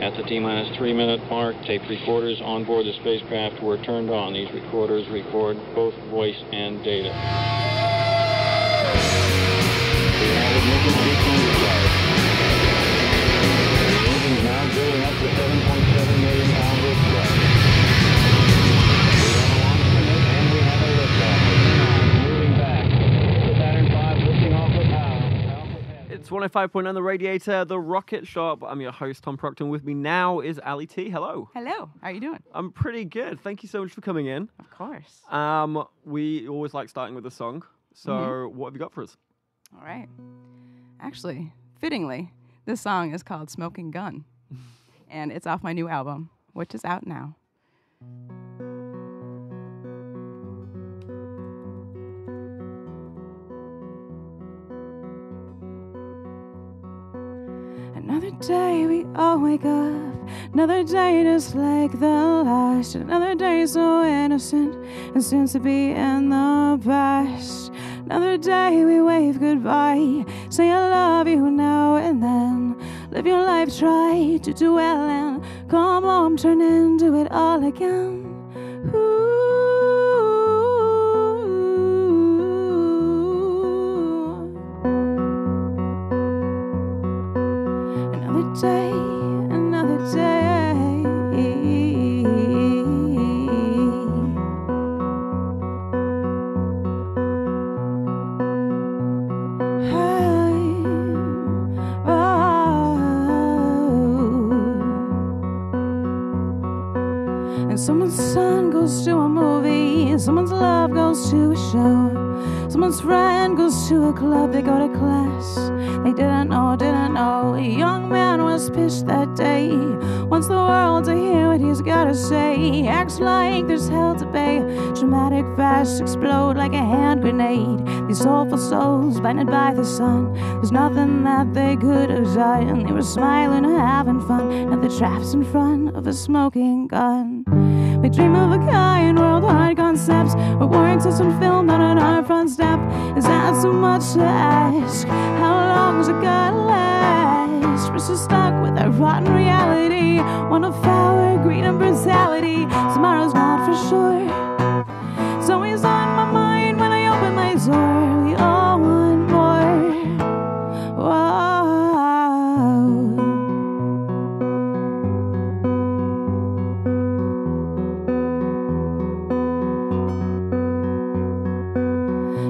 At the T-minus 3-minute mark, tape recorders on board the spacecraft were turned on. These recorders record both voice and data. We have ignition sequence start. The engine's now building up to 7.7 million pounds of thrust. We have a launch commit and we have a liftoff. Moving back. The Saturn V lifting off the bow. It's 105.9 The Radiator, The Rocket Shop. I'm your host, Tom Proctor, and with me now is AliT. Hello. Hello. How are you doing? I'm pretty good. Thank you so much for coming in. Of course. We always like starting with a song. So what have you got for us? All right. Actually, fittingly, this song is called Smoking Gun. And it's off my new album, which is out now. Another day we all wake up, another day just like the last, another day so innocent and soon to be in the past. Another day we wave goodbye, say I love you now and then, live your life, try to do well and come home, turn into it all again. Ooh. Day, another day. And someone's son goes to a movie, someone's love goes to a show, someone's friend goes to a club, they go to class. They didn't know. A young man was pitched that day, wants the world to hear what he's gotta say. Acts like there's hell to pay, dramatic fast, explode like a hand grenade. These soulful souls blinded by the sun, there's nothing that they could have done. They were smiling and having fun, now they're trapped in front of a smoking gun. We dream of a kind worldwide concepts, we're working to some film not on our front step. Is that too much to ask? How long's it gotta last? We're so stuck with that rotten reality, one of our greed and brutality. Tomorrow's not for sure, it's always on my mind when I open my door. We all want more. Whoa.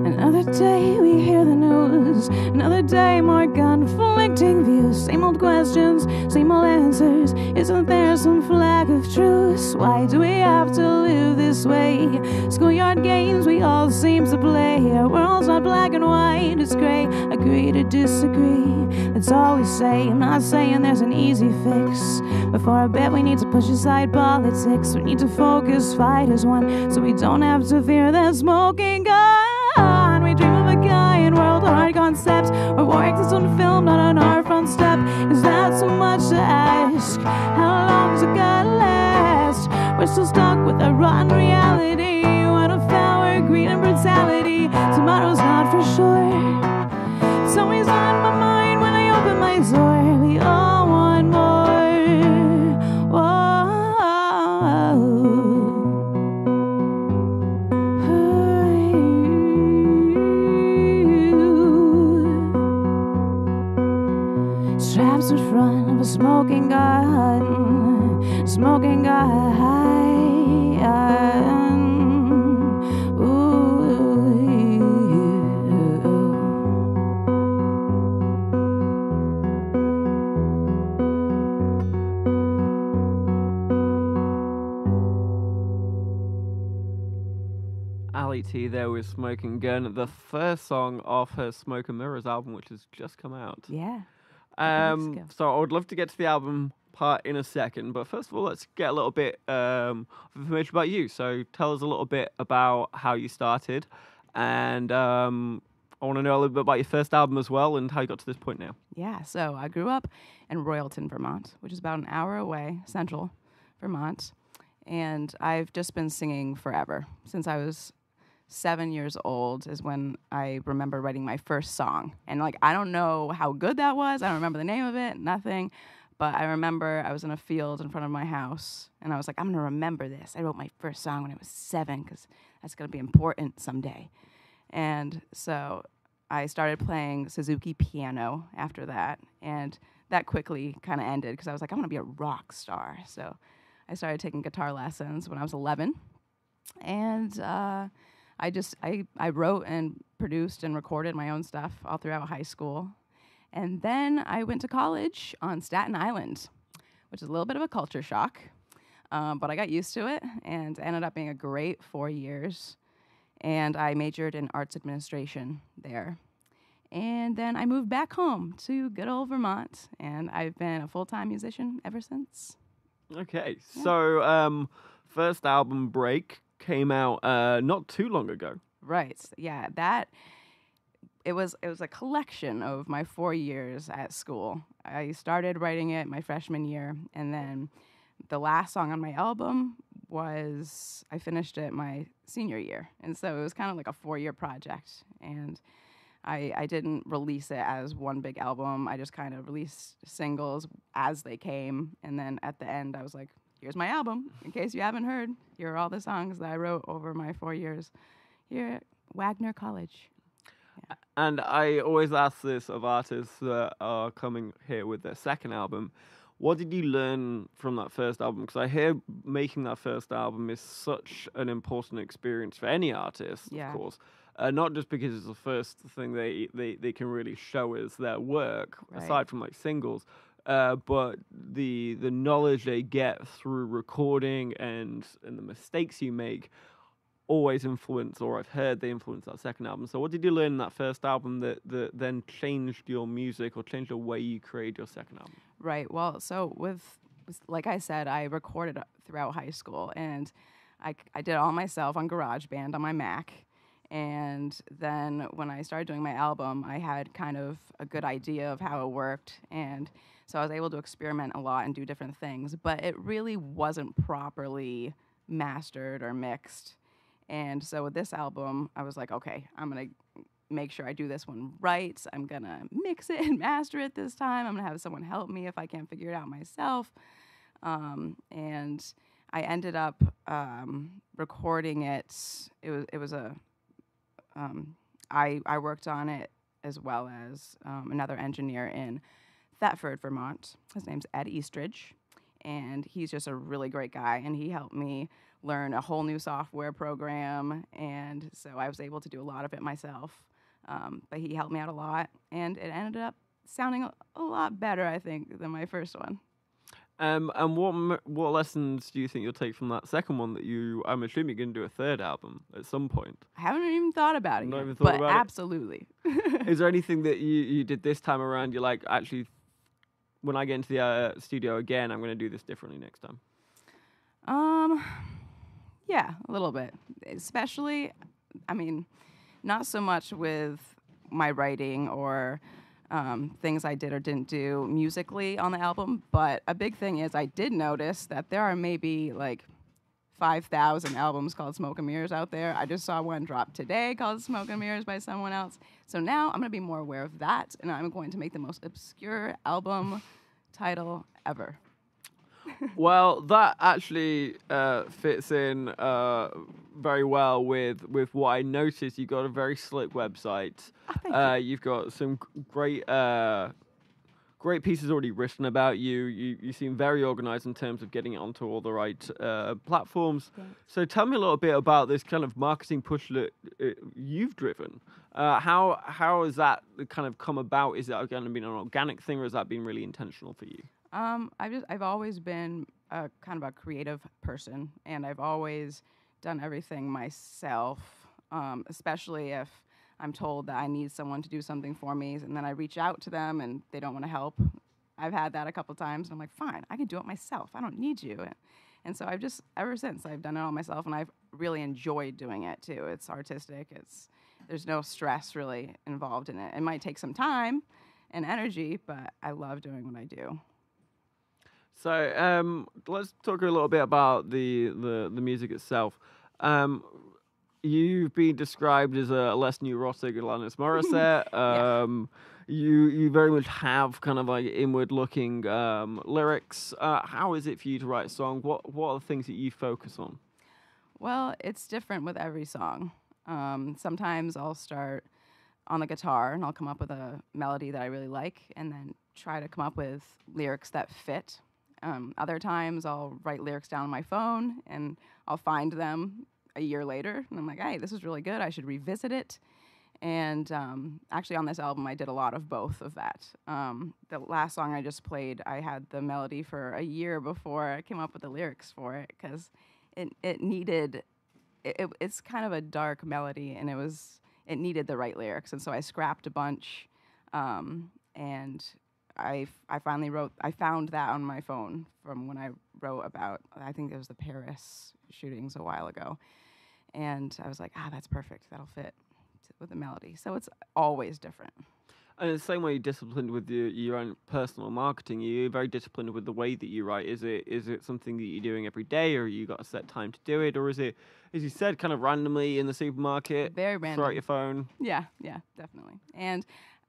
Another day we hear the news, another day more conflicting views, same old questions, same old answers. Isn't there some flag of truce? Why do we have to live this way? Schoolyard games we all seem to play, our world's not black and white, it's gray. Agree to disagree, that's all we say. I'm not saying there's an easy fix, but for a bit we need to push aside politics. We need to focus, fight as one, so we don't have to fear that smoking gun. We dream of a guy in world-hard concepts, we're working on film, not on our front step. Is that too much to ask? How long's it gotta last? We're still stuck with a rotten reality, one of our greed and brutality. Tomorrow's not for sure, it's always on my mind when I open my door. We all want more. Whoa. Traps in front of a smoking gun, smoking gun. AliT there with Smoking Gun, the first song off her Smoke and Mirrors album, which has just come out. Yeah. So I would love to get to the album part in a second, but first of all, let's get a little bit of information about you. So tell us a little bit about how you started, and I want to know a little bit about your first album as well, and how you got to this point now. Yeah, so I grew up in Royalton, Vermont, which is about an hour away, central Vermont, and I've just been singing forever. Since I was 7 years old is when I remember writing my first song. And, I don't know how good that was. I don't remember the name of it, nothing. But I remember I was in a field in front of my house, and I was like, I'm going to remember this. I wrote my first song when I was 7 because that's going to be important someday. And so I started playing Suzuki piano after that, and that quickly kind of ended because I was like, I'm going to be a rock star. So I started taking guitar lessons when I was 11, and I wrote and produced and recorded my own stuff all throughout high school. And then I went to college on Staten Island, which is a little bit of a culture shock, but I got used to it and ended up being a great 4 years. And I majored in arts administration there. And then I moved back home to good old Vermont, and I've been a full-time musician ever since. Okay, Yeah. so first album, Break, came out not too long ago. Right, yeah, it was a collection of my 4 years at school. I started writing it my freshman year, and then the last song on my album I finished it my senior year. And so it was kind of like a 4-year project. And I didn't release it as one big album. I just kind of released singles as they came. And then at the end, I was like, here's my album. In case you haven't heard, here are all the songs that I wrote over my 4 years here at Wagner College. Yeah. And I always ask this of artists that are coming here with their second album. What did you learn from that first album? Because I hear making that first album is such an important experience for any artist, Yeah. of course. Not just because it's the first thing they can really show as their work, Right. aside from like singles, but the knowledge they get through recording and the mistakes you make always influence, or I've heard they influence that second album. So what did you learn in that first album that then changed your music or changed the way you create your second album? Right. Well, so like I said, I recorded throughout high school, and I did it all myself on GarageBand on my Mac. And then when I started doing my album, I had kind of a good idea of how it worked. And so I was able to experiment a lot and do different things, but it really wasn't properly mastered or mixed. And so with this album, I was like, okay, I'm going to make sure I do this one right. I'm going to mix it and master it this time. I'm going to have someone help me if I can't figure it out myself. And I ended up recording it. It was a I worked on it as well as another engineer in Thetford, Vermont. His name's Ed Eastridge, and he's just a really great guy, and he helped me learn a whole new software program, and so I was able to do a lot of it myself. But he helped me out a lot, and it ended up sounding a lot better, I think, than my first one. And what lessons do you think you'll take from that second one that I'm assuming you're going to do a third album at some point? I haven't even thought about it Not yet, even thought but about it? absolutely. Is there anything that you did this time around you're like, actually, when I get into the studio again, I'm going to do this differently next time? Yeah, a little bit. Especially, I mean, not so much with my writing or things I did or didn't do musically on the album, but a big thing is I did notice that there are maybe like 5,000 albums called Smoke and Mirrors out there. I just saw one drop today called Smoke and Mirrors by someone else. So now I'm going to be more aware of that, and I'm going to make the most obscure album title ever. Well, that actually fits in very well with what I noticed. You've got a very slick website. You've got some great pieces already written about you. You seem very organized in terms of getting it onto all the right platforms. Thanks. So tell me a little bit about this kind of marketing push that you've driven. How has that kind of come about? Is that going to be an organic thing, or has that been really intentional for you? I've always been a kind of a creative person, and I've always done everything myself, especially if I'm told that I need someone to do something for me, and then I reach out to them and they don't want to help. I've had that a couple times, and I'm like, fine, I can do it myself. I don't need you. And so I've just, ever since, I've done it all myself, and I've really enjoyed doing it too. It's artistic. There's no stress really involved in it. It might take some time and energy, but I love doing what I do. So let's talk a little bit about the music itself. You've been described as a less neurotic Alanis Morissette. you very much have kind of like inward looking lyrics. How is it for you to write a song? What are the things that you focus on? Well, it's different with every song. Sometimes I'll start on the guitar and I'll come up with a melody that I really like and then try to come up with lyrics that fit. Other times I'll write lyrics down on my phone and I'll find them a year later and I'm like, hey, this is really good. I should revisit it. And actually on this album, I did a lot of both of that. The last song I just played, I had the melody for a year before I came up with the lyrics for it because it needed, it's kind of a dark melody and it needed the right lyrics. And so I scrapped a bunch and I found that on my phone from when I wrote about, I think it was the Paris shootings a while ago. And I was like, that's perfect. That'll fit with the melody. So it's always different. And in the same way you're disciplined with your own personal marketing, you're very disciplined with the way that you write. Is it something that you're doing every day, or you got a set time to do it, or is it, as you said, kind of randomly in the supermarket? Very random. Throw out your phone? Yeah, definitely. And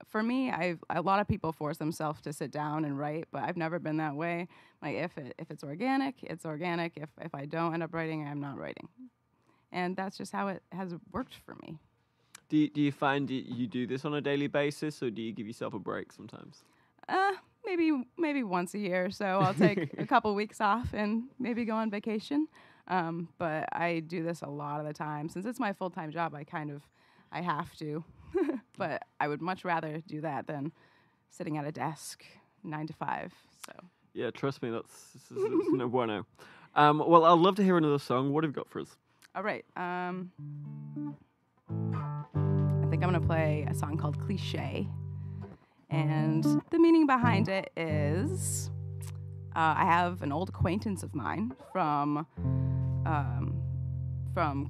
for me, a lot of people force themselves to sit down and write, but I've never been that way. Like if it's organic, it's organic. If I don't end up writing, I'm not writing. And that's just how it has worked for me. Do you find you do this on a daily basis, or do you give yourself a break sometimes? Maybe once a year or so. I'll take a couple weeks off and maybe go on vacation. But I do this a lot of the time. Since it's my full-time job, I have to. But I would much rather do that than sitting at a desk 9 to 5. So yeah, trust me, that's no bueno. Well, I'd love to hear another song. What have you got for us? All right. I think I'm going to play a song called Cliché. And the meaning behind it is I have an old acquaintance of mine from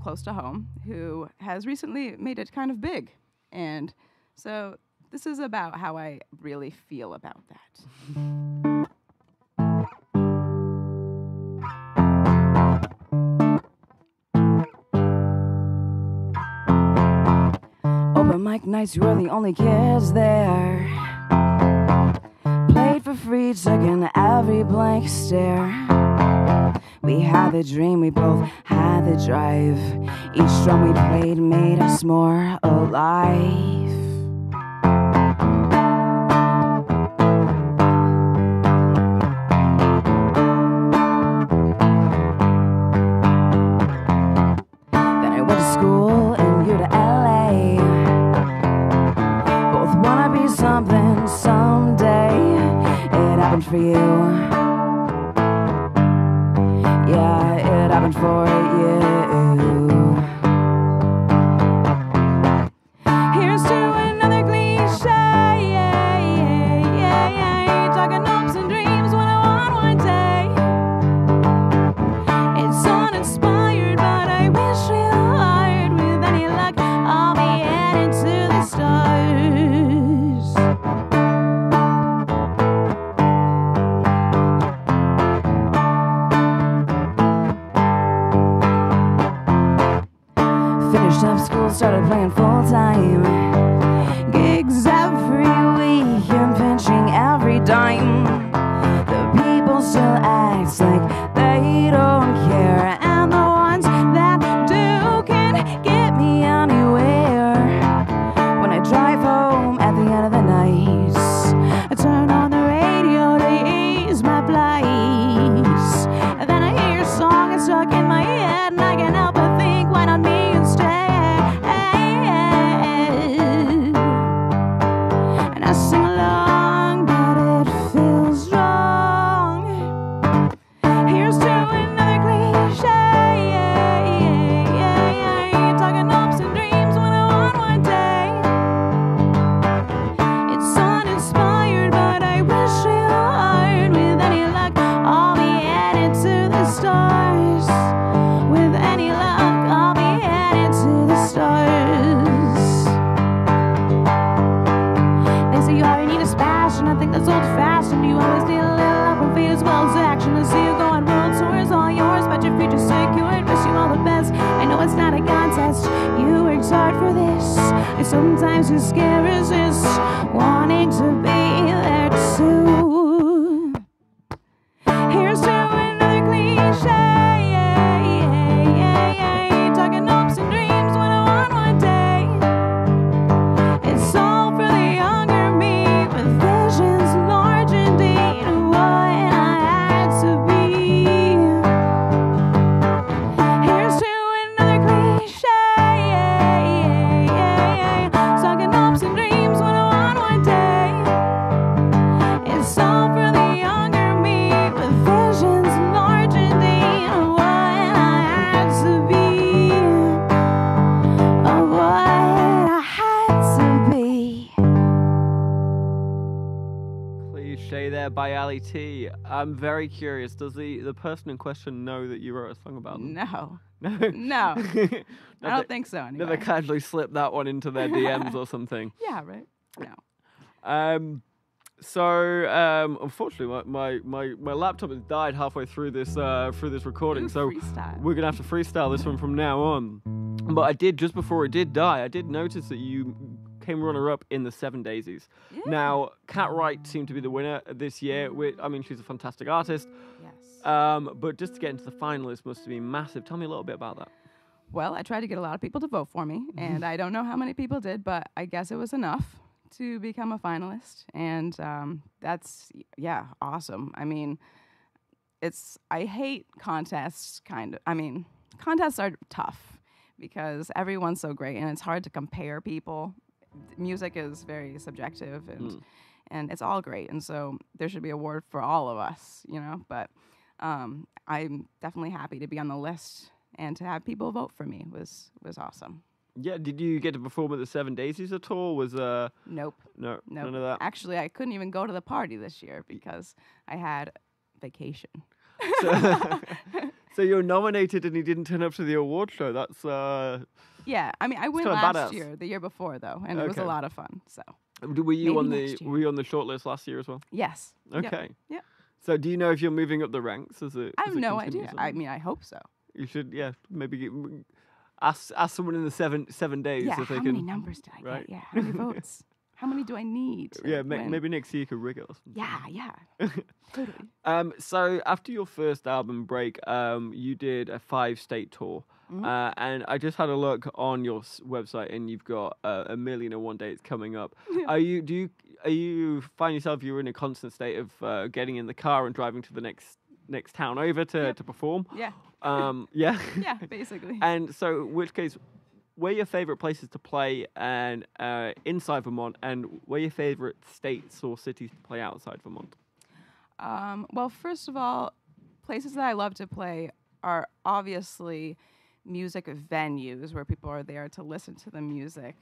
close to home who has recently made it kind of big. And so this is about how I really feel about that. Open mic nights, we were the only kids there. Played for free, taking every blank stare. We had the dream, we both had the drive. Each drum we played made us more alive. Then I went to school and you to LA. Both wanna be something someday. It happened for you. Yeah, it happened for you. Here's to another cliche. Talking hopes and dreams what I want one day. It's uninspired, but I wish real hard. With any luck, I'll be headed to the stars. Finished up school, started playing full-time. Gigs every week and pinching every dime. The people still act like they don't care, and the ones that do can't get me anywhere. When I drive home at the end of the night, I turn on the radio to ease my plight. And then I hear a song that's stuck in my head, and I can't help but think, why not me instead? sometimes you can't resist wanting to be there too. Here's to another cliche. Talking hopes and dreams when I want one day. It's all for the younger me with visions large indeed of what I had to be. Here's to another cliche. Talking hopes and dreams when I want one day. It's all for the younger me with visions large indeed of what I had to be. Of what I had to be. Cliche there by AliT. I'm very curious. Does the person in question know that you wrote a song about them? No. No. No. I don't think so anyway. Never casually slipped that one into their DMs or something. Yeah, right. No. Unfortunately, my laptop has died halfway through this recording, Ooh, so freestyle. we're gonna have to freestyle this one from now on. But I did, just before it did die, I did notice that you came runner-up in the 7 Daisies. Yeah. Now, Cat Wright seemed to be the winner this year. She's a fantastic artist. Yes. But just to get into the finalists must have been massive. Tell me a little bit about that. Well, I tried to get a lot of people to vote for me, and I don't know how many people did, but I guess it was enough to become a finalist. And that's, awesome. I mean, I hate contests, kind of. I mean, contests are tough because everyone's so great, and it's hard to compare people. Music is very subjective, and it's all great, and so there should be an award for all of us, But I'm definitely happy to be on the list, and to have people vote for me was awesome. Yeah, did you get to perform at the 7 Daisies at all? Nope. No, none of that. Actually, I couldn't even go to the party this year because I had vacation. So you're nominated and you didn't turn up to the award show. That's Yeah, I mean, I went kinda last badass. year, the year before though, and it was a Okay. lot of fun. So Were you Maybe on next year. Were you on the shortlist last year as well? yes. Yep. Okay. Yep. So do you know if you're moving up the ranks as it? I as have it no continues idea. on? I mean, I hope so. You should, maybe ask someone in the 7 days Yeah. if they How can. many numbers did I right. get? Yeah. How many votes? How many do I need? to win? Maybe next year you could rig it or something. Yeah. Totally. So after your first album break, you did a 5-state tour, and I just had a look on your website, and you've got 1,000,001 dates coming up. Are you find yourself you're in a constant state of getting in the car and driving to the next town over to perform? Yeah. Yeah. Yeah. Basically. And so, in which case, where are your favorite places to play and inside Vermont, and where are your favorite states or cities to play outside Vermont? Well, first of all, places that I love to play are obviously music venues where people are there to listen to the music.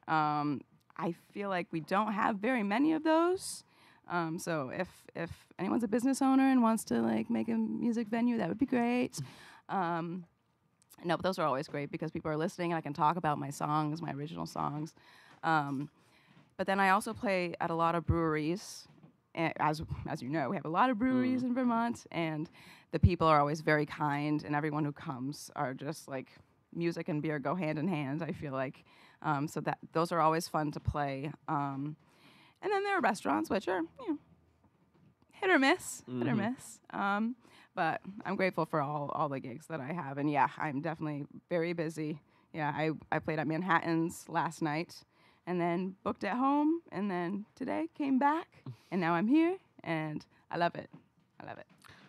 I feel like we don't have very many of those. So if anyone's a business owner and wants to make a music venue, that would be great. No, but those are always great because people are listening and I can talk about my songs, my original songs. But then I also play at a lot of breweries. As you know, we have a lot of breweries in Vermont, and the people are always very kind, and everyone who comes are just like, music and beer go hand in hand, I feel like. So that those are always fun to play. And then there are restaurants, which are, hit or miss. But I'm grateful for all the gigs that I have. And yeah, I'm definitely very busy. Yeah, I played at Manhattan's last night, and then booked at home, and then today came back, and now I'm here, and I love it.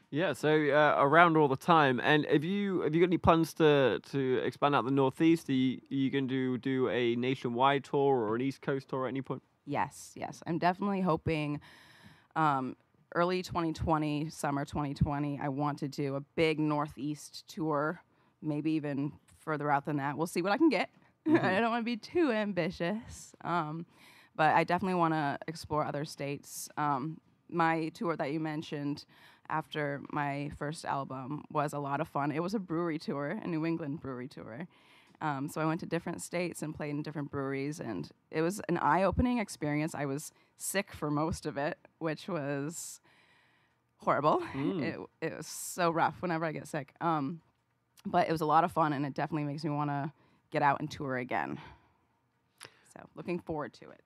Yeah, so around all the time. And have you got any plans to expand out the Northeast? Are you going to do a nationwide tour or an East Coast tour at any point? Yes. I'm definitely hoping early 2020, summer 2020, I want to do a big Northeast tour, maybe even further out than that. We'll see what I can get. I don't want to be too ambitious, but I definitely want to explore other states. My tour that you mentioned after my first album was a lot of fun. It was a brewery tour, a New England brewery tour. So I went to different states and played in different breweries, and it was an eye-opening experience. I was sick for most of it, which was horrible. It was so rough whenever I get sick. But it was a lot of fun, and it definitely makes me want to get out and tour again. So looking forward to it.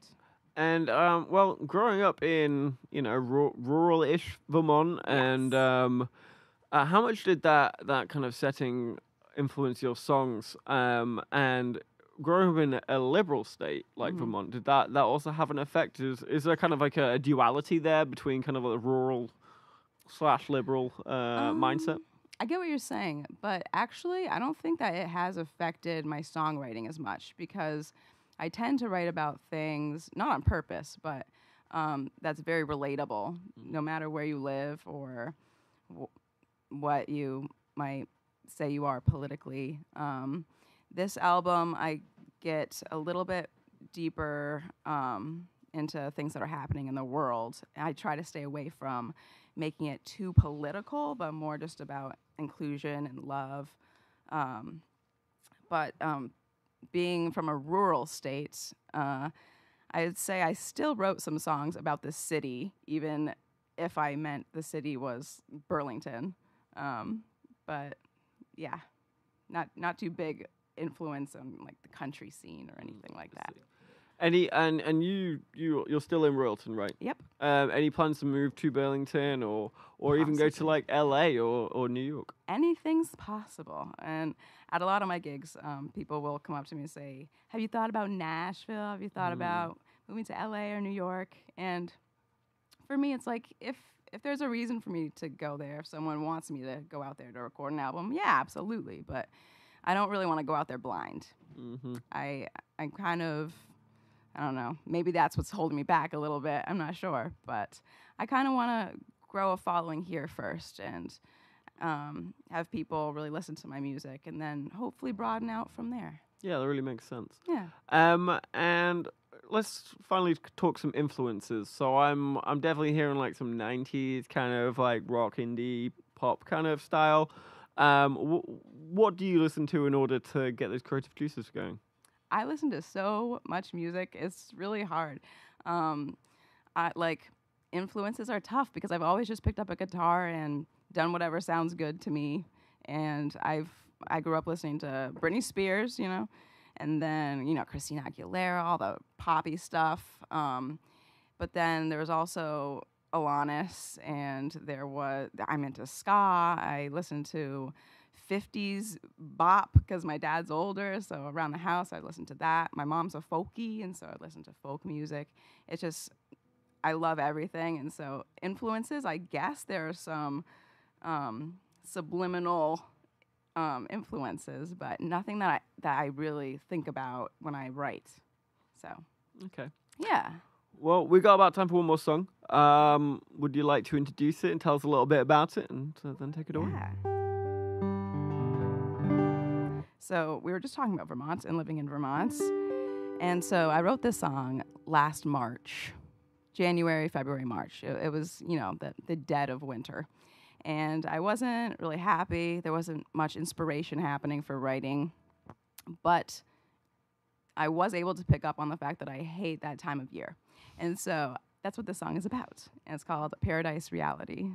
And well, growing up in rural-ish Vermont, and how much did that kind of setting influence your songs? And growing up in a liberal state like Vermont, did that also have an effect? Is there kind of like a duality there between kind of a rural/liberal mindset? I get what you're saying, but actually, I don't think that it has affected my songwriting as much because I tend to write about things, not on purpose, but that's very relatable, no matter where you live or what you might say you are politically. This album, I get a little bit deeper into things that are happening in the world. I try to stay away from making it too political, but more just about inclusion and love. But being from a rural state, I would say I still wrote some songs about the city, even if I meant the city was Burlington. But yeah, not too big influence on like the country scene or anything like that. And you're still in Royalton, right? Yep. Any plans to move to Burlington or even go to like LA or New York? Anything's possible. And at a lot of my gigs, people will come up to me and say, "Have you thought about Nashville? Have you thought about moving to LA or New York?" And for me, it's like if there's a reason for me to go there, if someone wants me to go out there to record an album, yeah, absolutely. But I don't really want to go out there blind. I'm kind of, I don't know, maybe that's what's holding me back a little bit. I'm not sure. But I kind of want to grow a following here first and have people really listen to my music and then hopefully broaden out from there. Yeah, that really makes sense. Yeah. And let's finally talk some influences. So I'm definitely hearing like some 90s kind of like rock, indie, pop kind of style. What do you listen to in order to get those creative juices going? I listen to so much music. It's really hard. Influences are tough because I've always just picked up a guitar and done whatever sounds good to me. And I grew up listening to Britney Spears, and then, Christina Aguilera, all the poppy stuff. But then there was also Alanis, and I'm into ska. I listen to 50s bop because my dad's older, so around the house I'd listen to that. My mom's a folkie, and so I'd listen to folk music. It's just, I love everything, and so influences, I guess there are some subliminal influences, but nothing that I really think about when I write. So okay, yeah. Well, we got about time for one more song. Would you like to introduce it and tell us a little bit about it, and then take it away? So we were just talking about Vermont and living in Vermont, and so I wrote this song last March, January, February, March. It was the dead of winter. And I wasn't really happy. There wasn't much inspiration happening for writing. But I was able to pick up on the fact that I hate that time of year. And so that's what this song is about. And it's called Paradise Reality.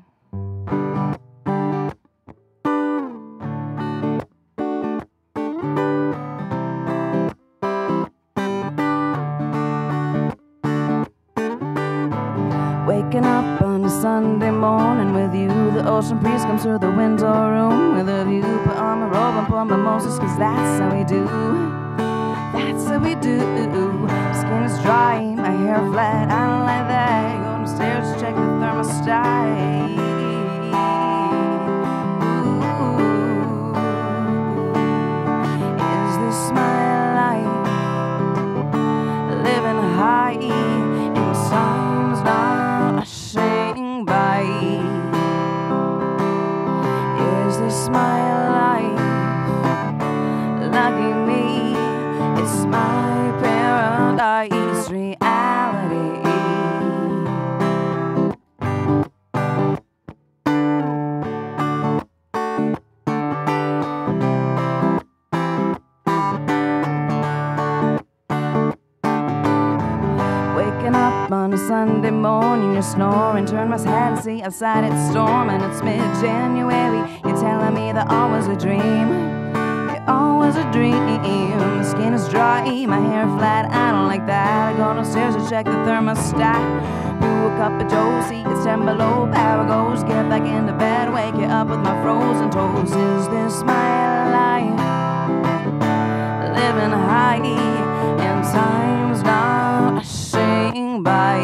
Waking up on a Sunday morning with you, the ocean breeze comes through the window room with a view. Put on my robe and pour mimosas, cause that's how we do. That's how we do. Skin is dry, my hair flat, I don't like that. Go downstairs to check the thermostat. Ooh. Is this my life? Living high in times not saying bye. Is this my life? Lucky me, it's my paradise reality. Waking up on a Sunday morning, you're snoring. Turn my head and see outside it's storming. It's mid-January. You're telling me that all was a dream. You're all was a dream. My skin is dry, my hair flat, I don't like that. I go downstairs to check the thermostat. Brew a cup of Josie, it's 10 below, power goes. Get back into bed, wake you up with my frozen toes. Is this my life? Living high in times not saying bye.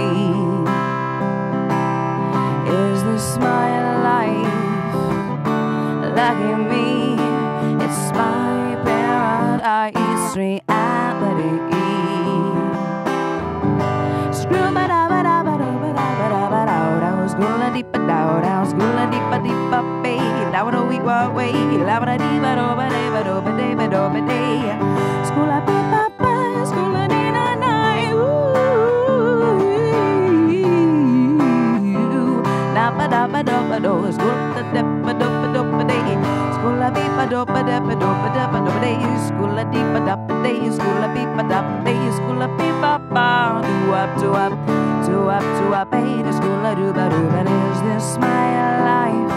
Is this my life? Lucky me, it's my paradise reality. Scoola deepa dow dow, scoola deepa deepa bay, dow do we wa way, labra deepa do ba day ba do ba day ba do ba day. Scoola beepa ba, scoola dee na na, ooh. Da ba do, scoola da ba do ba day. Scoola beepa do ba da ba do ba da ba do ba day. Scoola deepa da ba day, scoola beepa da ba day, scoola beepa ba. Do up, hey, the schoola doo ba doo. But is this my life?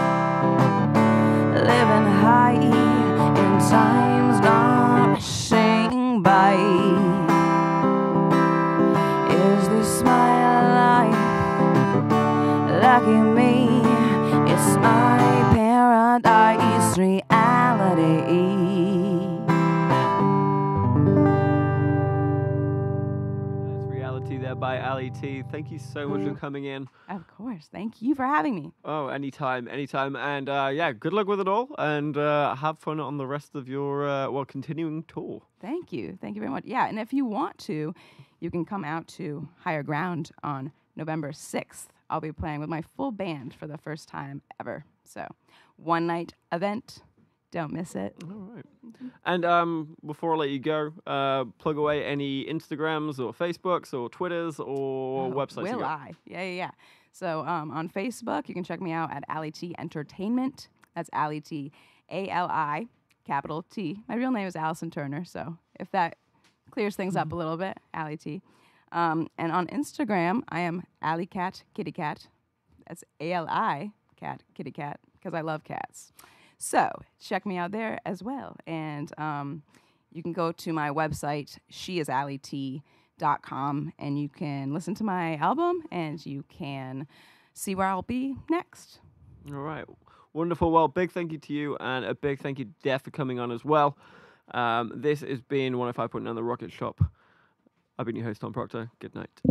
Living high in times not saying bye. Is this my life? Lucky me, it's my paradise reality. There by AliT. Thank you so much for coming in. Of course. Thank you for having me. Oh, anytime. And yeah, good luck with it all, and have fun on the rest of your continuing tour. Thank you very much. Yeah, and if you want to, you can come out to Higher Ground on November 6th. I'll be playing with my full band for the first time ever. So, one night event. Don't miss it. All right. And before I let you go, plug away any Instagrams or Facebooks or Twitters or websites. Will I? Yeah. So on Facebook, you can check me out at AliT Entertainment. That's AliT, A-L-I, capital T. My real name is Allison Turner, so if that clears things up a little bit, AliT. And on Instagram, I am AliCat Kitty Cat. That's A-L-I, cat, kitty cat, because I love cats. So check me out there as well. And you can go to my website, sheisAliT.com, and you can listen to my album and you can see where I'll be next. All right. Wonderful. Well, big thank you to you, and a big thank you to Def for coming on as well. This has been 105.9 The Rocket Shop. I've been your host, Tom Proctor. Good night.